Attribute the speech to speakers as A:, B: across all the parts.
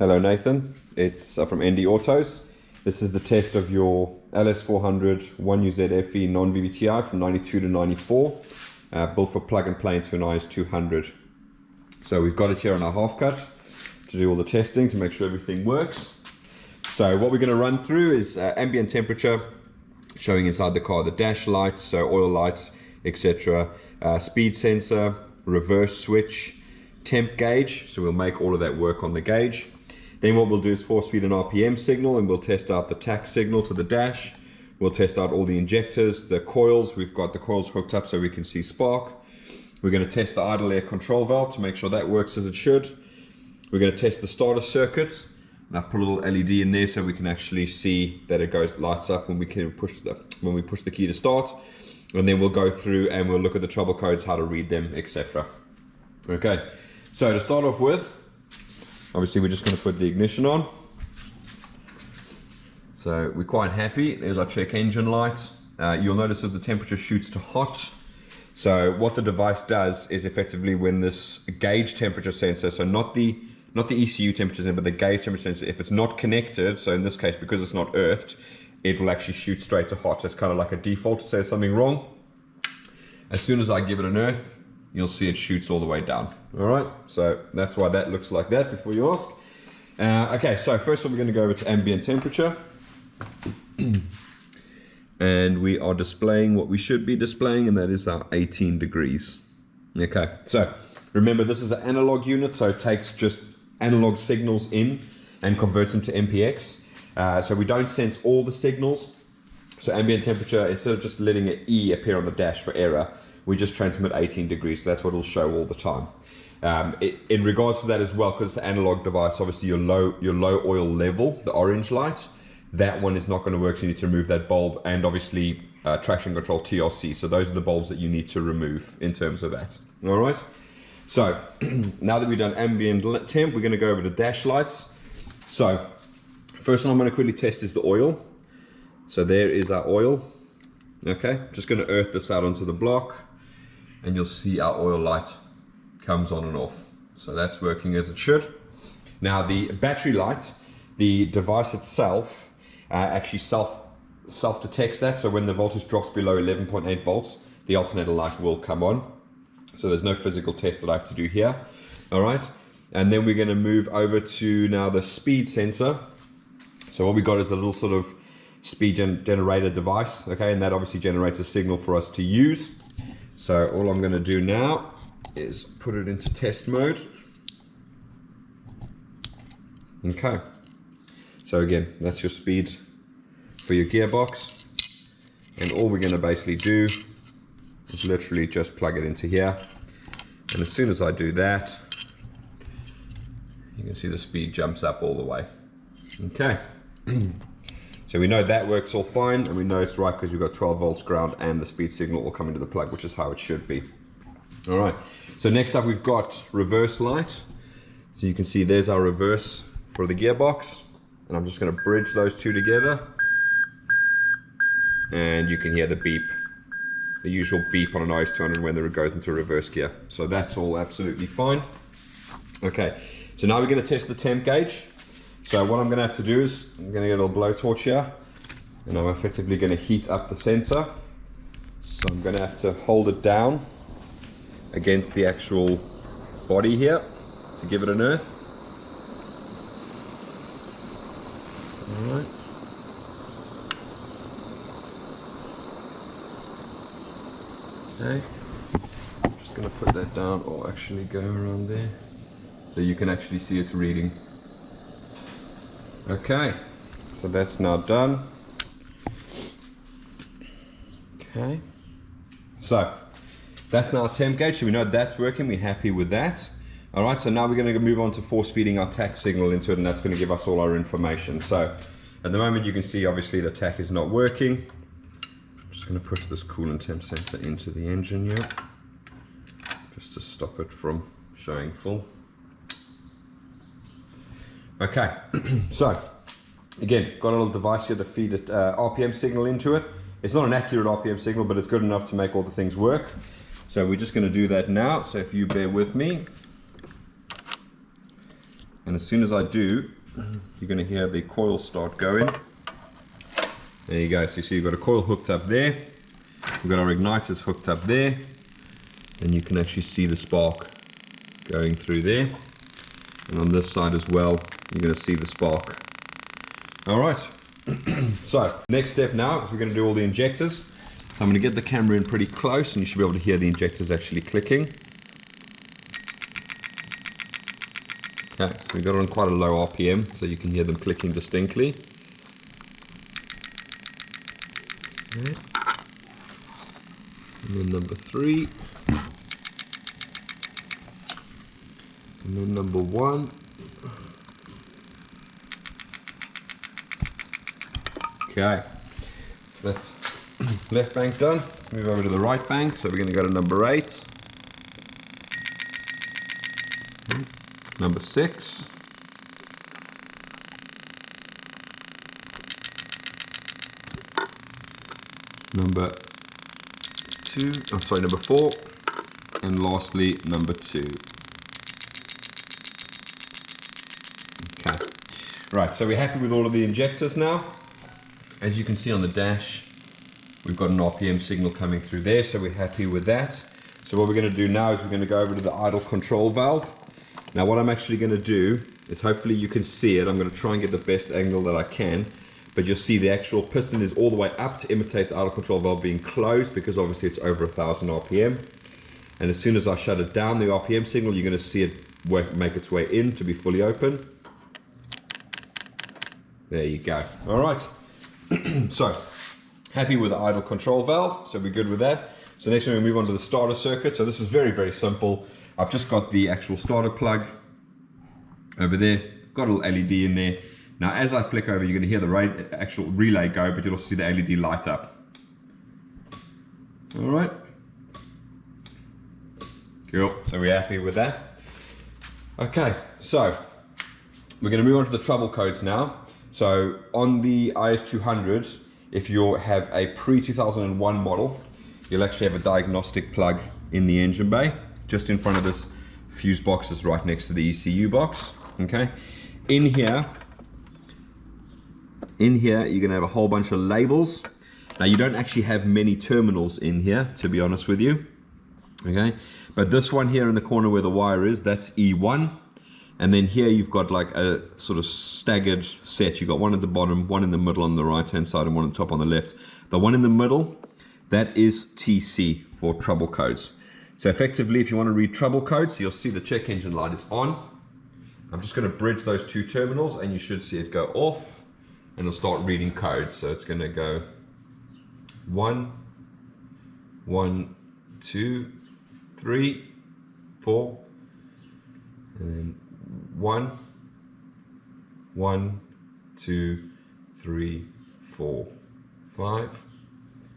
A: Hello Nathan, it's from ND Autos. This is the test of your LS400 1UZ FE non-VVT-i from 92 to 94, built for plug and play into an IS200. So we've got it here on our half cut to do all the testing to make sure everything works. So what we're going to run through is ambient temperature, showing inside the car the dash lights, so oil light, etc. Speed sensor, reverse switch, temp gauge, so we'll make all of that work on the gauge. Then what we'll do is force feed an RPM signal, and we'll test out the tach signal to the dash. We'll test out all the injectors, the coils. We've got the coils hooked up so we can see spark. We're going to test the idle air control valve to make sure that works as it should. We're going to test the starter circuit, and I've put a little LED in there so we can actually see that it lights up when we push the key to start. And then we'll go through and we'll look at the trouble codes, how to read them, etc. Okay, so to start off with, obviously we're just going to put the ignition on. So we're quite happy. There's our check engine light. You'll notice that the temperature shoots to hot. So what the device does is effectively when this gauge temperature sensor, so not the ECU temperature sensor, but the gauge temperature sensor, if it's not connected, so in this case because it's not earthed, it will actually shoot straight to hot. It's kind of like a default to say something wrong. As soon as I give it an earth, you'll see it shoots all the way down. All right, so that's why that looks like that before you ask. Okay, so first of all, we're going to go over to ambient temperature. And we are displaying what we should be displaying, and that is our 18 degrees. Okay, so remember this is an analog unit, so it takes just analog signals in and converts them to MPX. So we don't sense all the signals. So ambient temperature, instead of just letting an E appear on the dash for error, we just transmit 18 degrees, so that's what it'll show all the time. In regards to that as well, because it's an analog device, obviously your low oil level, the orange light, that one is not going to work, so you need to remove that bulb, and obviously traction control TRC, so those are the bulbs that you need to remove in terms of that. All right, so now that we've done ambient temp, we're going to go over to dash lights. So first one I'm going to quickly test is the oil. So there is our oil. Okay, just going to earth this out onto the block, and you'll see our oil light comes on and off. So that's working as it should. Now the battery light, the device itself actually self-detects that. So when the voltage drops below 11.8 volts, the alternator light will come on. So there's no physical test that I have to do here. All right, and then we're going to move over to now the speed sensor. So what we got is a little sort of speed generator device, okay, and that obviously generates a signal for us to use. So all I'm going to do now is put it into test mode. Okay, so again, that's your speed for your gearbox, and all we're going to basically do is literally just plug it into here, and as soon as I do that, you can see the speed jumps up all the way. Okay. So we know that works all fine, and we know it's right because we've got 12 volts ground and the speed signal will come into the plug, which is how it should be. All right, so next up we've got reverse light. So you can see there's our reverse for the gearbox, and I'm just going to bridge those two together, and you can hear the beep, the usual beep on an IS200 when it goes into reverse gear. So that's all absolutely fine. Okay, so now we're going to test the temp gauge. So what I'm going to have to do is I'm going to get a little blowtorch here, and I'm effectively going to heat up the sensor. So I'm going to have to hold it down against the actual body here to give it an earth. Alright. Okay. I'm just going to put that down, or actually go around there, so you can actually see it's reading. Okay, so that's now done. Okay, so that's now our temp gauge, so we know that's working, we're happy with that. All right, so now we're going to move on to force feeding our tach signal into it, and that's going to give us all our information. So at the moment you can see obviously the tach is not working. I'm just going to push this coolant temp sensor into the engine here, just to stop it from showing full. Okay, so again, got a little device here to feed it RPM signal into it. It's not an accurate RPM signal, but it's good enough to make all the things work. So we're just going to do that now. So if you bear with me, And as soon as I do, you're going to hear the coil start going. There you go. So you see you've got a coil hooked up there. We've got our igniters hooked up there. And you can actually see the spark going through there. And on this side as well, you're going to see the spark. All right. So next step now is we're going to do all the injectors. So I'm going to get the camera in pretty close and you should be able to hear the injectors actually clicking. Okay, so we got it on quite a low RPM, so you can hear them clicking distinctly. Okay. And then number 3. And then number 1. Okay, that's left bank done. Let's move over to the right bank. So we're going to go to number 8. Number 6. Number 2, oh sorry, number 4. And lastly, number 2. Okay. Right, so we're happy with all of the injectors now. As you can see on the dash, we've got an RPM signal coming through there, so we're happy with that. So what we're going to do now is we're going to go over to the idle control valve. Now what I'm actually going to do is, hopefully you can see it, I'm going to try and get the best angle that I can, but you'll see the actual piston is all the way up to imitate the idle control valve being closed, because obviously it's over 1000 RPM. And as soon as I shut it down, the RPM signal, you're going to see it make its way in to be fully open. There you go. All right. So, happy with the idle control valve, so we're good with that. So next we move on to the starter circuit. So this is very, very simple. I've just got the actual starter plug over there, got a little LED in there. Now as I flick over, you're going to hear the actual relay go, but you'll also see the LED light up. All right. Cool, so we're happy with that. Okay, so we're going to move on to the trouble codes now. So on the IS200, if you have a pre-2001 model, you'll actually have a diagnostic plug in the engine bay, just in front of this fuse box is right next to the ECU box. Okay, in here you're gonna have a whole bunch of labels. Now you don't actually have many terminals in here, to be honest with you. Okay, but this one here in the corner where the wire is, that's E1. And then here you've got like a sort of staggered set. You've got one at the bottom, one in the middle on the right hand side, and one on the top on the left. The one in the middle, that is TC for trouble codes. So effectively, if you want to read trouble codes, you'll see the check engine light is on. I'm just going to bridge those two terminals and you should see it go off and it'll start reading codes. So it's going to go 1, 1, 2, 3, 4, and then 1, 1, 2, 3, 4, 5.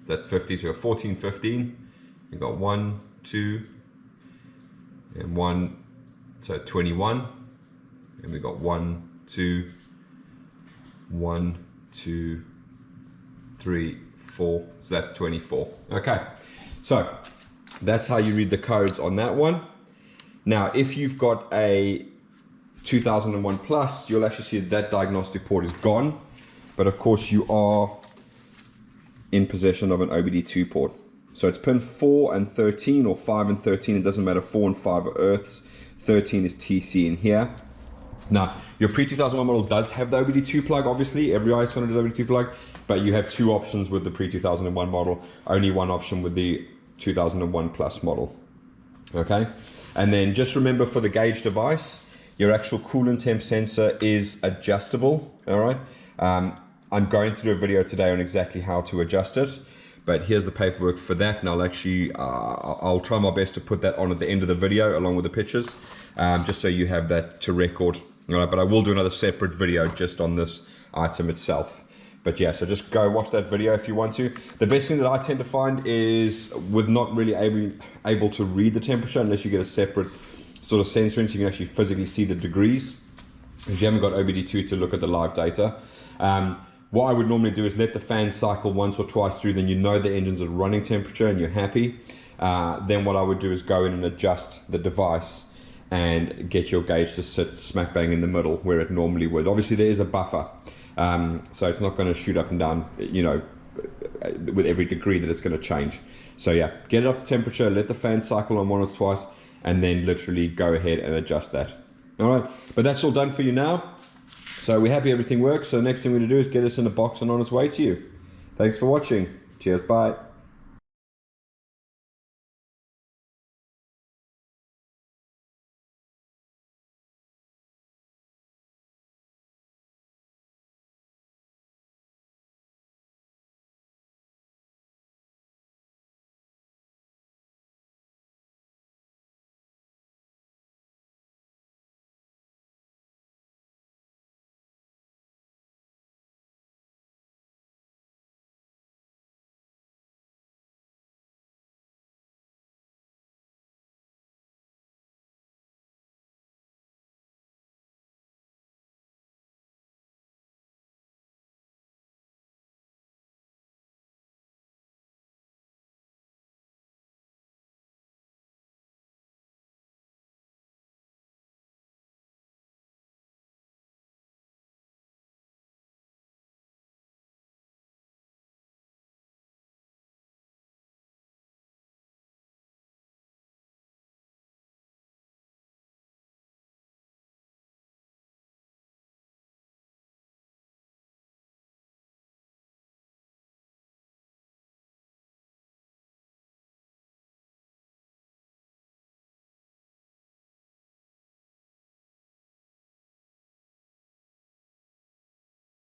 A: That's 50, so 14, 15. You've got 1, 2, and 1, so 21. And we've got 1, 2, 1, 2, 3, 4. So that's 24. Okay, so that's how you read the codes on that one. Now, if you've got a 2001 Plus, you'll actually see that diagnostic port is gone, but of course you are in possession of an OBD2 port. So it's pin 4 and 13, or 5 and 13, it doesn't matter, 4 and 5 are earths, 13 is TC in here. Now, your pre-2001 model does have the OBD2 plug, obviously, every IS200 is OBD2 plug, but you have two options with the pre-2001 model, only one option with the 2001 Plus model. Okay, and then just remember, for the gauge device, your actual coolant temp sensor is adjustable. All right, I'm going to do a video today on exactly how to adjust it, but here's the paperwork for that, and I'll try my best to put that on at the end of the video along with the pictures, just so you have that to record. All right, but I will do another separate video just on this item itself. But yeah, so just go watch that video if you want to. The best thing that I tend to find is, with not really able to read the temperature unless you get a separate sort of sensor in, so you can actually physically see the degrees, if you haven't got OBD2 to look at the live data. What I would normally do is let the fan cycle once or twice through, then you know the engine's at running temperature and you're happy. Then what I would do is go in and adjust the device and get your gauge to sit smack bang in the middle where it normally would. Obviously there is a buffer, so it's not going to shoot up and down, you know, with every degree that it's going to change. So yeah, get it up to temperature, let the fan cycle on once or twice, and then literally go ahead and adjust that. All right, but that's all done for you now. So we're happy everything works. So next thing we're going to do is get this in a box and on its way to you. Thanks for watching. Cheers, bye.